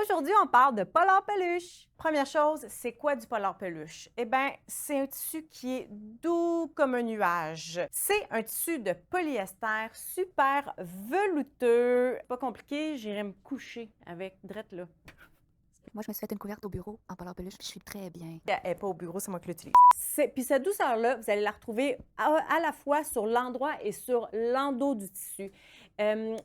Aujourd'hui, on parle de polar peluche. Première chose, c'est quoi du polar peluche? Eh bien, c'est un tissu qui est doux comme un nuage. C'est un tissu de polyester super velouteux. Pas compliqué, j'irai me coucher avec drette là. Moi, je me suis fait une couverte au bureau en polar peluche, puis je suis très bien. Elle n'est pas au bureau, c'est moi qui l'utilise. Puis cette douceur-là, vous allez la retrouver à la fois sur l'endroit et sur l'endos du tissu.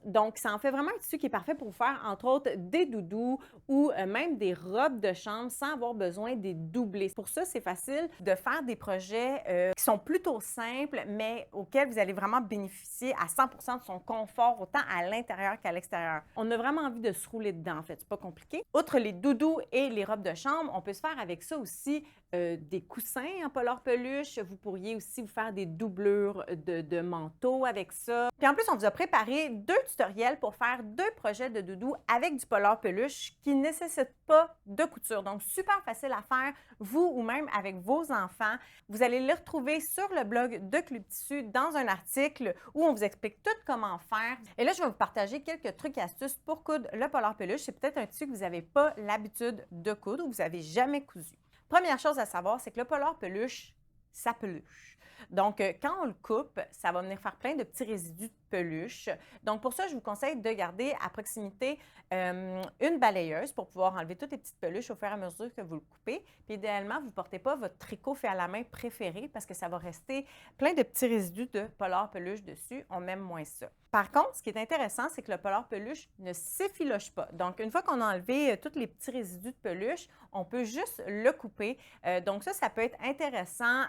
Donc, ça en fait vraiment un tissu qui est parfait pour faire, entre autres, des doudous ou même des robes de chambre sans avoir besoin des doublés. Pour ça, c'est facile de faire des projets qui sont plutôt simples, mais auxquels vous allez vraiment bénéficier à 100% de son confort, autant à l'intérieur qu'à l'extérieur. On a vraiment envie de se rouler dedans, en fait. C'est pas compliqué. Outre les doudous et les robes de chambre, on peut se faire avec ça aussi des coussins en polar peluche. Vous pourriez aussi vous faire des doublures de manteaux avec ça. Puis en plus, on vous a préparé 2 tutoriels pour faire 2 projets de doudou avec du polar peluche qui ne nécessitent pas de couture. Donc, super facile à faire, vous ou même avec vos enfants. Vous allez les retrouver sur le blog de Club Tissu dans un article où on vous explique tout comment faire. Et là, je vais vous partager quelques trucs et astuces pour coudre le polar peluche. C'est peut-être un tissu que vous n'avez pas l'habitude de coudre ou vous n'avez jamais cousu. Première chose à savoir, c'est que le polar peluche, ça peluche. Donc, quand on le coupe, ça va venir faire plein de petits résidus de peluche. Donc, pour ça, je vous conseille de garder à proximité une balayeuse pour pouvoir enlever toutes les petites peluches au fur et à mesure que vous le coupez. Puis, idéalement, vous ne portez pas votre tricot fait à la main préféré parce que ça va rester plein de petits résidus de polar peluche dessus. On aime moins ça. Par contre, ce qui est intéressant, c'est que le polar peluche ne s'effiloche pas. Donc, une fois qu'on a enlevé tous les petits résidus de peluche, on peut juste le couper. Donc, ça peut être intéressant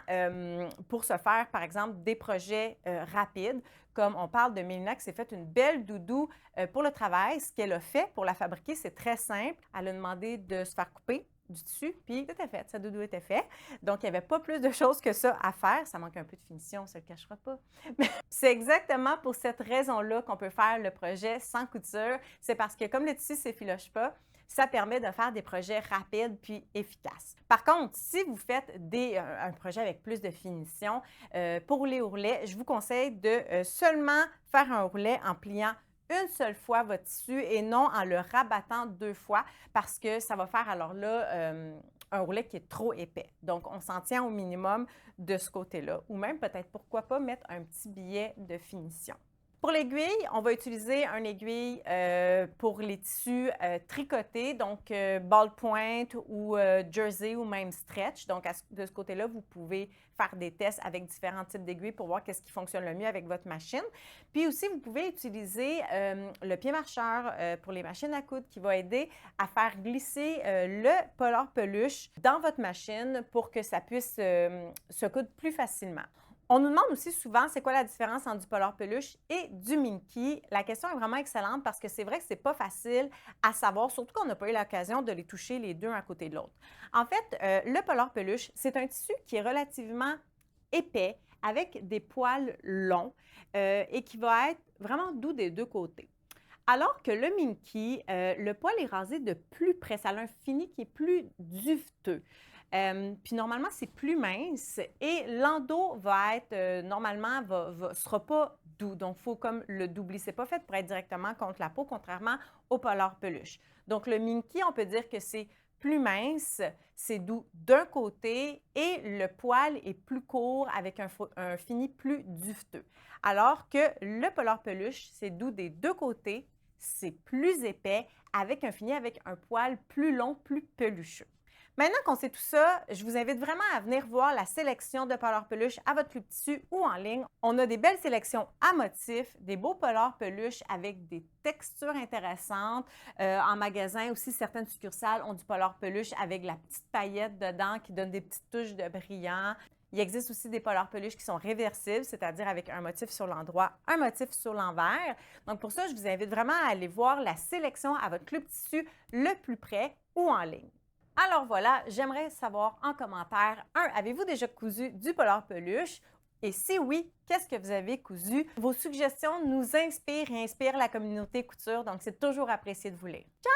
pour se faire, par exemple, des projets rapides. Comme on parle de Mélina qui s'est fait une belle doudou pour le travail. Ce qu'elle a fait pour la fabriquer, c'est très simple. Elle a demandé de se faire couper du tissu, puis tout est fait. Sa doudou était fait. Donc, il n'y avait pas plus de choses que ça à faire. Ça manque un peu de finition, on ne se le cachera pas. C'est exactement pour cette raison-là qu'on peut faire le projet sans couture. C'est parce que comme le tissu ne s'effiloche pas, ça permet de faire des projets rapides puis efficaces. Par contre, si vous faites un projet avec plus de finition, pour les ourlets, je vous conseille de seulement faire un ourlet en pliant une seule fois votre tissu et non en le rabattant 2 fois parce que ça va faire alors là un ourlet qui est trop épais. Donc, on s'en tient au minimum de ce côté-là ou même peut-être pourquoi pas mettre un petit billet de finition. Pour l'aiguille, on va utiliser une aiguille pour les tissus tricotés, donc ball point ou jersey ou même stretch. Donc, de ce côté-là, vous pouvez faire des tests avec différents types d'aiguilles pour voir qu'est-ce qui fonctionne le mieux avec votre machine. Puis aussi, vous pouvez utiliser le pied marcheur pour les machines à coudre qui va aider à faire glisser le polar peluche dans votre machine pour que ça puisse se coudre plus facilement. On nous demande aussi souvent c'est quoi la différence entre du polar peluche et du Minky. La question est vraiment excellente parce que c'est vrai que c'est pas facile à savoir, surtout qu'on n'a pas eu l'occasion de les toucher les deux un à côté de l'autre. En fait, le polar peluche, c'est un tissu qui est relativement épais avec des poils longs et qui va être vraiment doux des deux côtés. Alors que le Minky, le poil est rasé de plus près. Ça a un fini qui est plus duveteux. Puis normalement, c'est plus mince et l'endos va être, normalement, sera pas doux. Donc, il faut comme le doubler. C'est pas fait pour être directement contre la peau, contrairement au polar peluche. Donc, le Minky, on peut dire que c'est plus mince, c'est doux d'un côté et le poil est plus court avec un fini plus duveteux. Alors que le polar peluche, c'est doux des deux côtés, c'est plus épais avec un fini avec un poil plus long, plus pelucheux. Maintenant qu'on sait tout ça, je vous invite vraiment à venir voir la sélection de polar peluche à votre Club Tissu ou en ligne. On a des belles sélections à motifs, des beaux polar peluche avec des textures intéressantes. En magasin aussi, certaines succursales ont du polar peluche avec la petite paillette dedans qui donne des petites touches de brillant. Il existe aussi des polar peluche qui sont réversibles, c'est-à-dire avec un motif sur l'endroit, un motif sur l'envers. Donc pour ça, je vous invite vraiment à aller voir la sélection à votre Club Tissu le plus près ou en ligne. Alors voilà, j'aimerais savoir en commentaire, avez-vous déjà cousu du polar peluche? Et si oui, qu'est-ce que vous avez cousu? Vos suggestions nous inspirent et inspirent la communauté couture, donc c'est toujours apprécié de vous lire. Ciao!